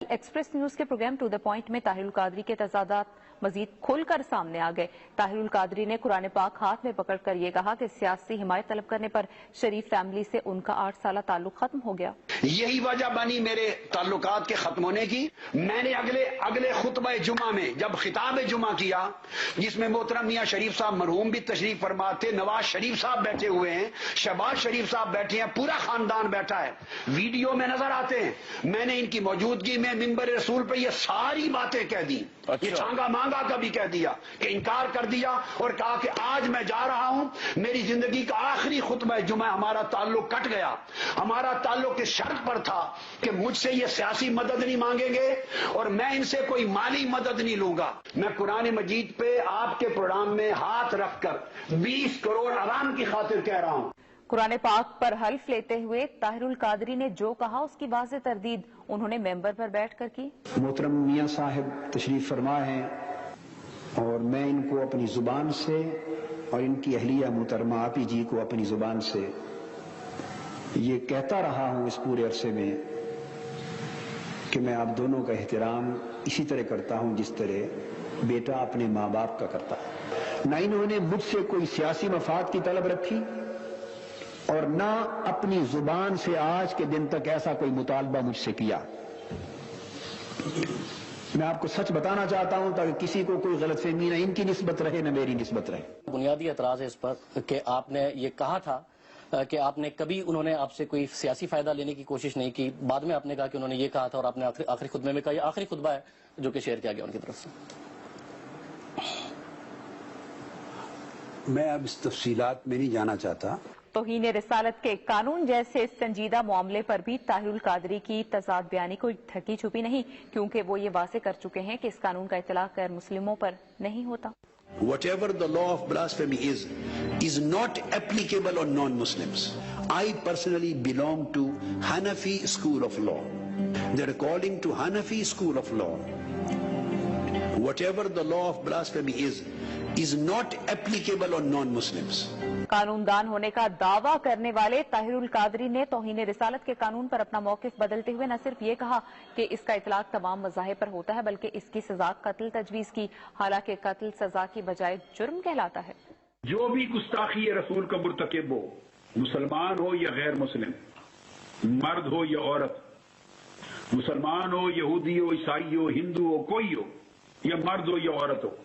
Express news کے programme to the point میں طاہر القادری کے تضادات مزید کھل کر سامنے آ گئے۔ طاہر القادری نے قرآن پاک ہاتھ میں پکڑ کر یہ کہا کہ سیاسی حمایت طلب کرنے پر شریف فیملی سے ان کا 8 سالہ تعلق ختم ہو گیا۔ یہی وجہ بنی میرے تعلقات کے ختم ہونے کی۔ میں نے اگلے خطبہ جمعہ میں جب خطاب جمعہ کیا، جس میں محترم میاں شریف صاحب مرحوم بھی تشریف فرما تھے، نواز شریف صاحب بیٹھے ہوئے ہیں، شہباز شریف صاحب بیٹھے ہیں، پورا خاندان بیٹھا ہے، ویڈیو میں نظر آتے ہیں۔ میں نے ان کی موجودگی میں منبر رسول پہ یہ ساری باتیں کہہ دی، یہ چھانگا مانگا کا بھی کہہ دیا کہ انکار کر دیا، اور کہا کہ آج میں جا رہا ہوں، میری زندگی کا آخری خطبہ جمعہ، ہمارا تعلق کٹ گیا۔ ہمارا تعلق اس شرط پر تھا کہ مجھ سے یہ سیاسی مدد نہیں مانگیں گے اور میں ان سے کوئی مالی مدد نہیں لوں گا۔ میں قرآن مجید پہ آپ کے پروگرام میں ہاتھ رکھ کر 20 کروڑ عوام کی خاطر کہہ رہا ہوں۔ قرآن پاک پر حلف لیتے ہوئے طاہر القادری نے جو کہا اس کی واضح تردید انہوں نے ممبر پر بیٹھ کر کی۔ محترم میاں صاحب تشریف فرما ہیں اور میں ان کو اپنی زبان سے اور ان کی اہلیہ محترمہ آپی جی کو اپنی زبان سے یہ کہتا رہا ہوں اس پورے عرصے میں کہ میں آپ دونوں کا احترام اسی طرح کرتا ہوں جس طرح بیٹا اپنے ماں باپ کا کرتا ہے۔ نہ انہوں نے مجھ سے کوئی سیاسی مفاد کی طلب رکھی اور نہ اپنی زبان سے آج کے دن تک ایسا کوئی مطالبہ مجھ سے کیا۔ میں آپ کو سچ بتانا چاہتا ہوں تاکہ کسی کو کوئی غلط فہمی نہ ان کی نسبت رہے نہ میری نسبت رہے۔ بنیادی اعتراض ہے اس پر کہ آپ نے یہ کہا تھا کہ آپ نے کبھی انہوں نے آپ سے کوئی سیاسی فائدہ لینے کی کوشش نہیں کی، بعد میں آپ نے کہا کہ انہوں نے یہ کہا تھا اور آپ نے آخری خطبے میں کہا، یہ آخری خطبہ ہے جو کہ شیئر کیا گیا ان کی طرف سے۔ میں اب اس تفصیلات میں نہیں جانا چاہتا۔ توہین رسالت کے قانون جیسے سنجیدہ معاملے پر بھی طاہر القادری کی تضاد بیانی کوئی ڈھکی چھپی نہیں، کیونکہ وہ یہ واضح کر چکے ہیں کہ اس قانون کا اطلاق غیر مسلموں پر نہیں ہوتا۔ Whatever the law of blasphemy is not applicable on non-Muslims. I personally belong to Hanafi school of law. That according to Hanafi school of law, whatever the law of blasphemy is not applicable on non-Muslims. قانون دان ہونے کا دعویٰ کرنے والے طاہر القادری نے توہین رسالت کے قانون پر اپنا موقف بدلتے ہوئے نہ صرف یہ کہا کہ اس کا اطلاق تمام مذاہب پر ہوتا ہے بلکہ اس کی سزا قتل تجویز کی، حالانکہ قتل سزا کی بجائے جرم کہلاتا ہے۔ جو بھی گستاخی رسول کا مرتکب ہو، مسلمان ہو یا غیر مسلم، مرد ہو یا عورت، مسلمان ہو، یہودی ہو، عیسائی ہو، ہندو ہو، کوئی ہو، یا مرد ہو یا عورت ہو،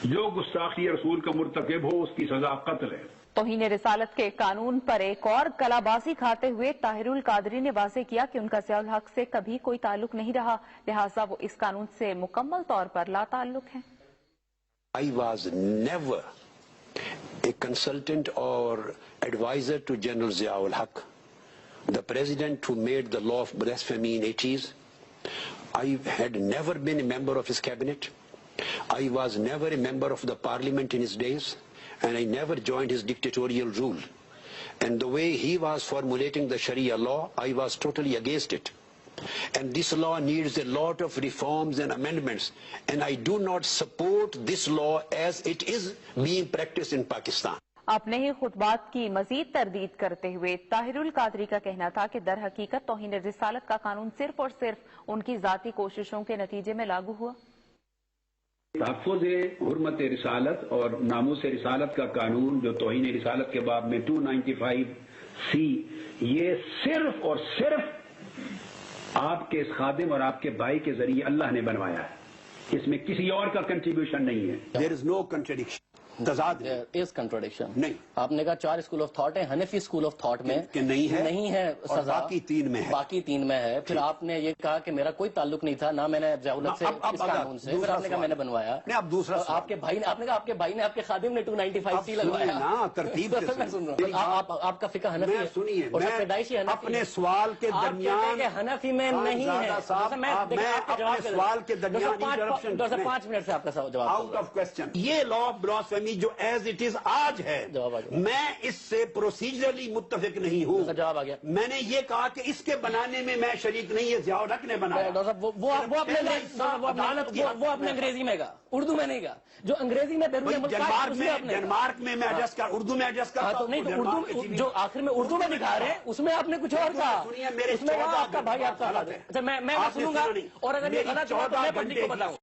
جو گستاخی رسول کا مرتکب ہو اس کی سزا قتل ہے۔ توہین رسالت کے قانون پر ایک اور کلا بازی کھاتے ہوئے طاہر القادری نے واضح کیا کہ ان کا ضیاء الحق سے کبھی کوئی تعلق نہیں رہا، لہٰذا وہ اس قانون سے مکمل طور پر لا تعلق ہیں۔ I was never a consultant or advisor to General Ziaul Haq, the president who made the law of blasphemy in 80s. I had never been a member of his cabinet. I was never a member of the parliament in his days, and I never joined his dictatorial rule. And the way he was formulating the Sharia law, I was totally against it. And this law needs a lot of reforms and amendments, and I do not support this law as it is being practiced in Pakistan. اپنے ہی خطبات کی مزید تردید کرتے ہوئے طاہر القادری کا کہنا تھا کہ در حقیقت توہین رسالت کا قانون صرف اور صرف ان کی ذاتی کوششوں کے نتیجے میں لاگو ہوا۔ تحفظ حرمت رسالت اور ناموس رسالت کا قانون جو توہین رسالت کے باب میں 295C، یہ صرف اور صرف آپ کے اس خادم اور آپ کے بھائی کے ذریعے اللہ نے بنوایا ہے، اس میں کسی اور کا کنٹریبیوشن نہیں ہے۔ There is no contradiction. تضاد is contradiction. نہیں، آپ نے کہا 4 اسکول آف تھاٹ ہیں، حنفی اسکول آف تھاٹ میں کہ نہیں ہے سزا، باقی 3 میں ہے، باقی 3 میں ہے۔ پھر آپ نے یہ کہا کہ میرا کوئی تعلق نہیں تھا، نہ میں نے ضیاء الحق سے اس قانون سے، پھر آپ نے کہا میں نے بنوایا۔ نہیں، اب دوسرا آپ کے بھائی نے، آپ نے کہا آپ کے بھائی نے، آپ کے خادم نے 295C لگوایا نا، ترتیب سے میں سن رہا ہوں۔ آپ کا فقہ حنفی ہے، سنیے، اور پیدائشی حنفی اپنے سوال کے درمیان حنفی میں نہیں ہے۔ میں اپنے سوال کے درمیان 5 منٹ سے آپ کا جواب آؤٹ آف کوسچن۔ یہ لا آف بلاسفیمی کمی جو ایز اٹ از آج ہے جواب آ گیا۔ میں اس سے پروسیجرلی متفق نہیں ہوں۔ جواب آ گیا۔ میں نے یہ کہا کہ اس کے بنانے میں میں شریک نہیں، یہ ضیاء الحق نے بنایا۔ ڈاکٹر صاحب وہ اپنے انگریزی میں کہا، اردو میں نہیں کہا، جو انگریزی میں بیرون ملک کہا اس میں آپ نے ڈنمارک میں میں ایڈجسٹ کر، اردو میں ایڈجسٹ کرتا تو ہوں۔ نہیں، تو اردو جو آخر میں اردو میں دکھا رہے ہیں اس میں آپ نے کچھ اور کہا، سنیے، میرے اس میں کہا آپ کا بھائی آپ کا غلط ہے۔ اچھا میں سنوں گا، اور اگر یہ غلط ہے تو میں پبلک کو بتاؤں۔